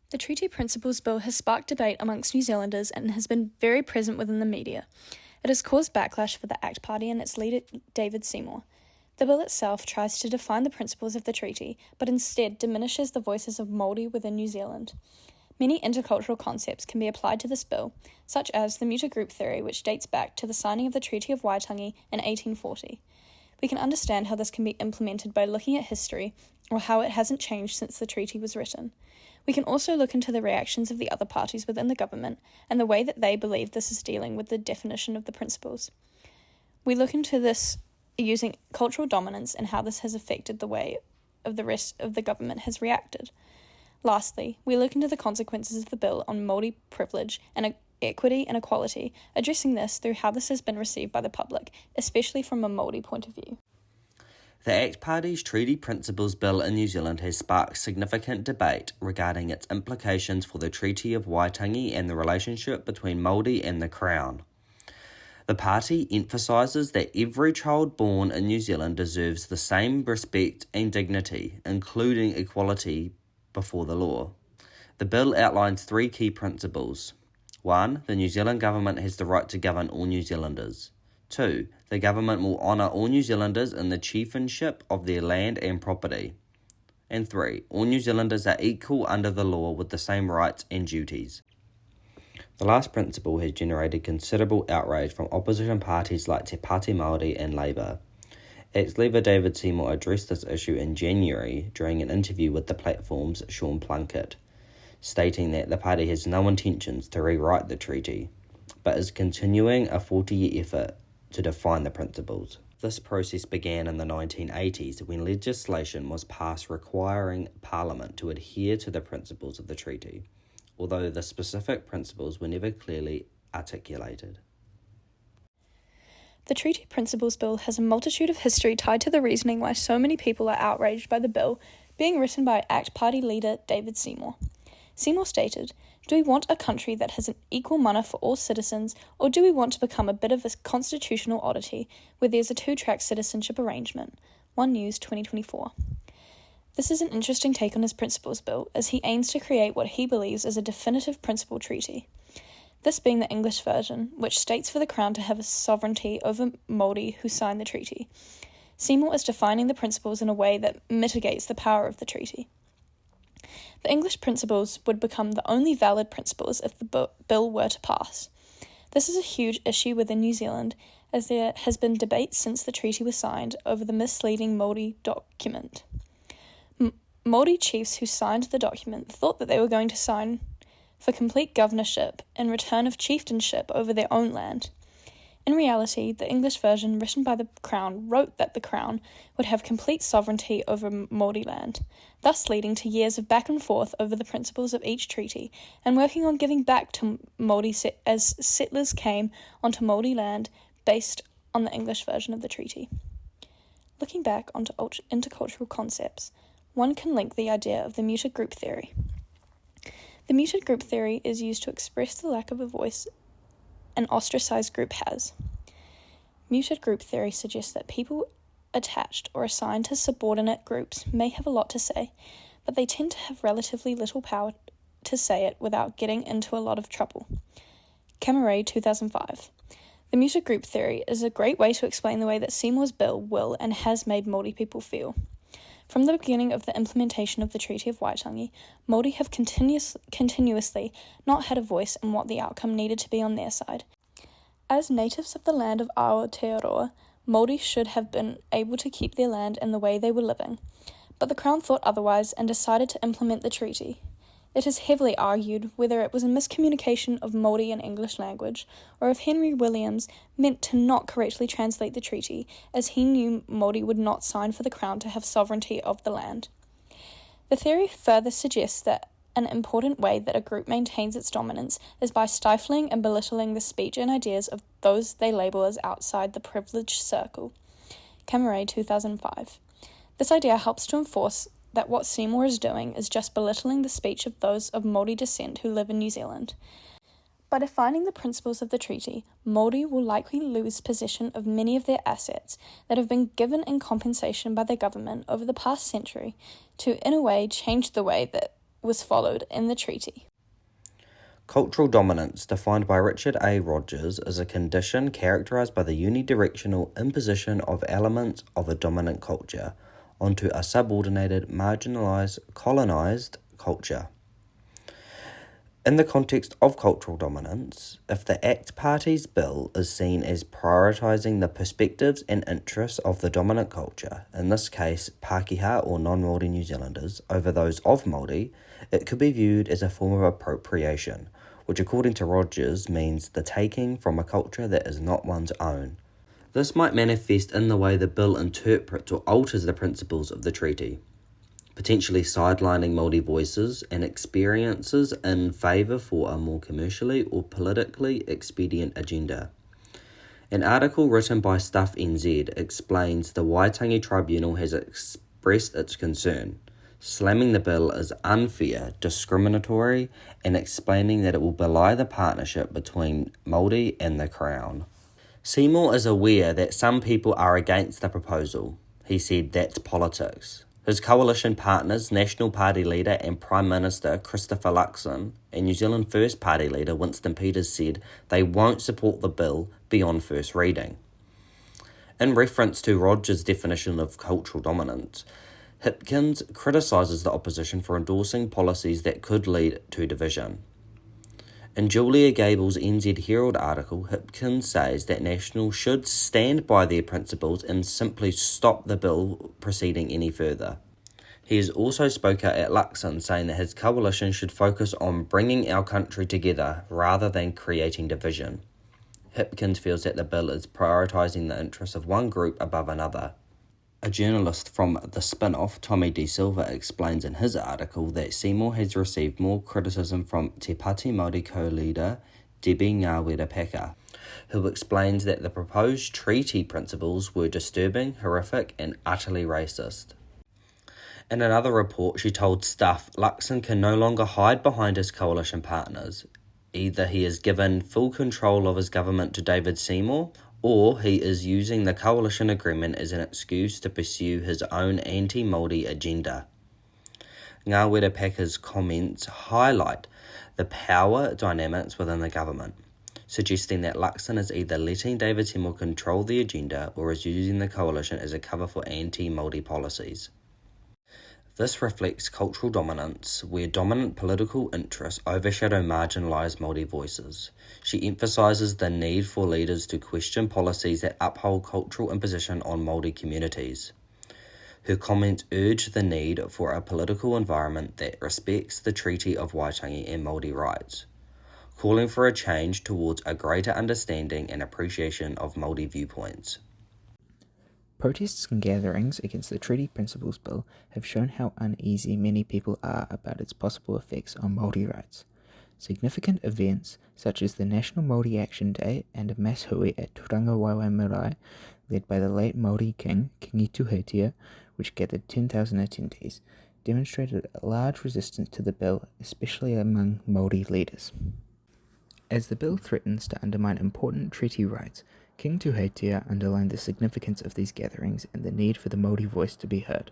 The Treaty Principles Bill has sparked debate amongst New Zealanders and has been very present within the media. It has caused backlash for the ACT Party and its leader, David Seymour. The bill itself tries to define the principles of the treaty, but instead diminishes the voices of Māori within New Zealand. Many intercultural concepts can be applied to this bill, such as the mutual group theory, which dates back to the signing of the Treaty of Waitangi in 1840. We can understand how this can be implemented by looking at history, or how it hasn't changed since the treaty was written. We can also look into the reactions of the other parties within the government and the way that they believe this is dealing with the definition of the principles. We look into this using cultural dominance and how this has affected the way of the rest of the government has reacted. Lastly, we look into the consequences of the bill on Māori privilege and equity and equality, addressing this through how this has been received by the public, especially from a Māori point of view. The ACT Party's Treaty Principles Bill in New Zealand has sparked significant debate regarding its implications for the Treaty of Waitangi and the relationship between Māori and the Crown. The party emphasises that every child born in New Zealand deserves the same respect and dignity, including equality before the law. The bill outlines 3 key principles. 1. The New Zealand government has the right to govern all New Zealanders. 2. The government will honour all New Zealanders in the chieftainship of their land and property. And 3. All New Zealanders are equal under the law with the same rights and duties. The last principle has generated considerable outrage from opposition parties like Te Pāti Māori and Labour. Ex-Leader David Seymour addressed this issue in January during an interview with the platform's Sean Plunkett, stating that the party has no intentions to rewrite the treaty, but is continuing a 40-year effort to define the principles. This process began in the 1980s when legislation was passed requiring Parliament to adhere to the principles of the treaty, although the specific principles were never clearly articulated. The Treaty Principles Bill has a multitude of history tied to the reasoning why so many people are outraged by the bill being written by ACT Party leader David Seymour. Seymour stated, "Do we want a country that has an equal mana for all citizens, or do we want to become a bit of a constitutional oddity where there's a 2-track citizenship arrangement?" One News 2024. This is an interesting take on his Principles Bill, as he aims to create what he believes is a definitive principle treaty. This being the English version, which states for the Crown to have a sovereignty over Māori who signed the treaty. Seymour is defining the principles in a way that mitigates the power of the treaty. The English principles would become the only valid principles if the bill were to pass. This is a huge issue within New Zealand, as there has been debate since the treaty was signed over the misleading Māori document. Māori chiefs who signed the document thought that they were going to sign for complete governorship in return of chieftainship over their own land. In reality, the English version written by the Crown wrote that the Crown would have complete sovereignty over Māori land, thus leading to years of back and forth over the principles of each treaty and working on giving back to Māori as settlers came onto Māori land based on the English version of the treaty. Looking back onto intercultural concepts, one can link the idea of the muted group theory. The muted group theory is used to express the lack of a voice an ostracized group has. Muted group theory suggests that people attached or assigned to subordinate groups may have a lot to say, but they tend to have relatively little power to say it without getting into a lot of trouble. Cammeray, 2005. The muted group theory is a great way to explain the way that Seymour's bill will and has made Māori people feel. From the beginning of the implementation of the Treaty of Waitangi, Māori have continuously not had a voice in what the outcome needed to be on their side. As natives of the land of Aotearoa, Māori should have been able to keep their land in the way they were living, but the Crown thought otherwise and decided to implement the treaty. It is heavily argued whether it was a miscommunication of Māori and English language, or if Henry Williams meant to not correctly translate the treaty, as he knew Māori would not sign for the Crown to have sovereignty of the land. The theory further suggests that an important way that a group maintains its dominance is by stifling and belittling the speech and ideas of those they label as outside the privileged circle. Cammeray, 2005. This idea helps to enforce that what Seymour is doing is just belittling the speech of those of Māori descent who live in New Zealand. By defining the principles of the treaty, Māori will likely lose possession of many of their assets that have been given in compensation by the government over the past century to, in a way, change the way that was followed in the treaty. Cultural dominance, defined by Richard A. Rogers, is a condition characterized by the unidirectional imposition of elements of a dominant culture onto a subordinated, marginalized, colonized culture. In the context of cultural dominance, if the ACT Party's bill is seen as prioritising the perspectives and interests of the dominant culture, in this case Pākehā or non-Māori New Zealanders, over those of Māori, it could be viewed as a form of appropriation, which according to Rogers means the taking from a culture that is not one's own. This might manifest in the way the bill interprets or alters the principles of the treaty, potentially sidelining Māori voices and experiences in favour for a more commercially or politically expedient agenda. An article written by Stuff NZ explains the Waitangi Tribunal has expressed its concern, slamming the bill as unfair, discriminatory, and explaining that it will belie the partnership between Māori and the Crown. Seymour is aware that some people are against the proposal. He said that's politics. His coalition partners, National Party leader and Prime Minister Christopher Luxon, and New Zealand First Party leader Winston Peters said they won't support the bill beyond first reading. In reference to Rogers' definition of cultural dominance, Hipkins criticises the opposition for endorsing policies that could lead to division. In Julia Gable's NZ Herald article, Hipkins says that National should stand by their principles and simply stop the bill proceeding any further. He has also spoke out at Luxon, saying that his coalition should focus on bringing our country together rather than creating division. Hipkins feels that the bill is prioritising the interests of one group above another. A journalist from The Spin-Off, Tommy De Silva, explains in his article that Seymour has received more criticism from Te Pāti Māori co-leader Debbie Ngāwera-Packer, who explains that the proposed treaty principles were disturbing, horrific and utterly racist. In another report, she told Stuff Luxon can no longer hide behind his coalition partners. Either he has given full control of his government to David Seymour, or he is using the coalition agreement as an excuse to pursue his own anti-Māori agenda. Ngāwera-Packer's comments highlight the power dynamics within the government, suggesting that Luxon is either letting David Seymour control the agenda or is using the coalition as a cover for anti-Māori policies. This reflects cultural dominance, where dominant political interests overshadow marginalised Māori voices. She emphasises the need for leaders to question policies that uphold cultural imposition on Māori communities. Her comments urge the need for a political environment that respects the Treaty of Waitangi and Māori rights, calling for a change towards a greater understanding and appreciation of Māori viewpoints. Protests and gatherings against the Treaty Principles Bill have shown how uneasy many people are about its possible effects on Māori rights. Significant events such as the National Māori Action Day and a mass hui at Turanga Waewae Marae, led by the late Māori king, Kingi Tuheitia, which gathered 10,000 attendees, demonstrated a large resistance to the bill, especially among Māori leaders. As the bill threatens to undermine important treaty rights, King Tuheitia underlined the significance of these gatherings and the need for the Māori voice to be heard.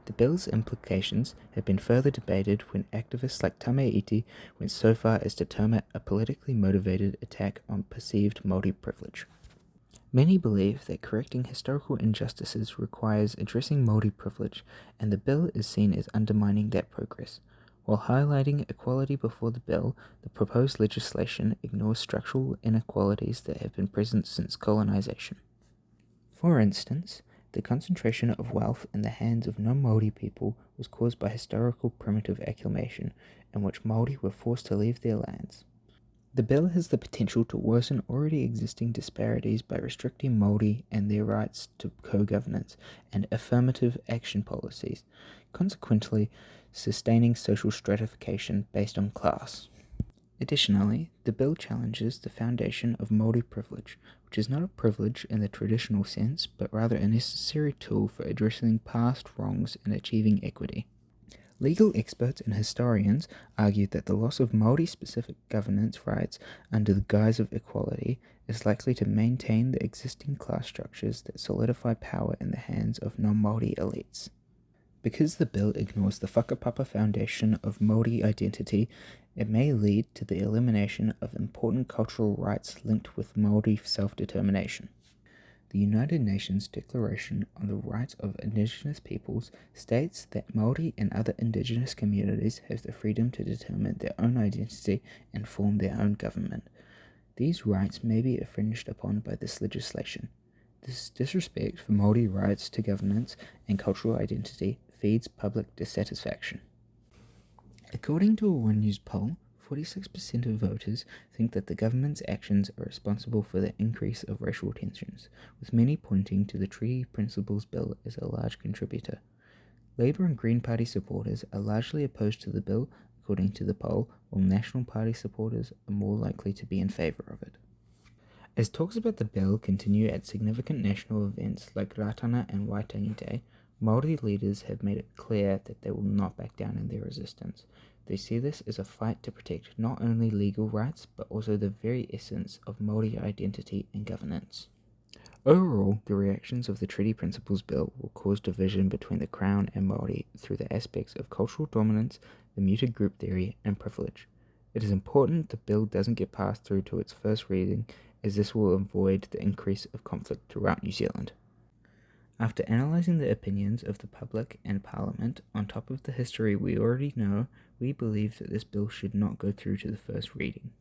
The bill's implications have been further debated when activists like Tame Iti went so far as to term it a politically motivated attack on perceived Māori privilege. Many believe that correcting historical injustices requires addressing Māori privilege, and the bill is seen as undermining that progress. While highlighting equality before the bill, the proposed legislation ignores structural inequalities that have been present since colonisation. For instance, the concentration of wealth in the hands of non-Māori people was caused by historical primitive accumulation, in which Māori were forced to leave their lands. The bill has the potential to worsen already existing disparities by restricting Māori and their rights to co-governance and affirmative action policies, consequently sustaining social stratification based on class. Additionally, the bill challenges the foundation of Māori privilege, which is not a privilege in the traditional sense, but rather a necessary tool for addressing past wrongs and achieving equity. Legal experts and historians argue that the loss of Māori-specific governance rights under the guise of equality is likely to maintain the existing class structures that solidify power in the hands of non-Māori elites. Because the bill ignores the whakapapa foundation of Māori identity, it may lead to the elimination of important cultural rights linked with Māori self-determination. The United Nations Declaration on the Rights of Indigenous Peoples states that Māori and other indigenous communities have the freedom to determine their own identity and form their own government. These rights may be infringed upon by this legislation. This disrespect for Māori rights to governance and cultural identity feeds public dissatisfaction. According to a One News poll, 46% of voters think that the government's actions are responsible for the increase of racial tensions, with many pointing to the Treaty Principles Bill as a large contributor. Labour and Green Party supporters are largely opposed to the bill, according to the poll, while National Party supporters are more likely to be in favour of it. As talks about the bill continue at significant national events like Ratana and Waitangi Day, Māori leaders have made it clear that they will not back down in their resistance. They see this as a fight to protect not only legal rights, but also the very essence of Māori identity and governance. Overall, the reactions of the Treaty Principles Bill will cause division between the Crown and Māori through the aspects of cultural dominance, the muted group theory, and privilege. It is important the bill doesn't get passed through to its first reading, as this will avoid the increase of conflict throughout New Zealand. After analysing the opinions of the public and Parliament, on top of the history we already know, we believe that this bill should not go through to the first reading.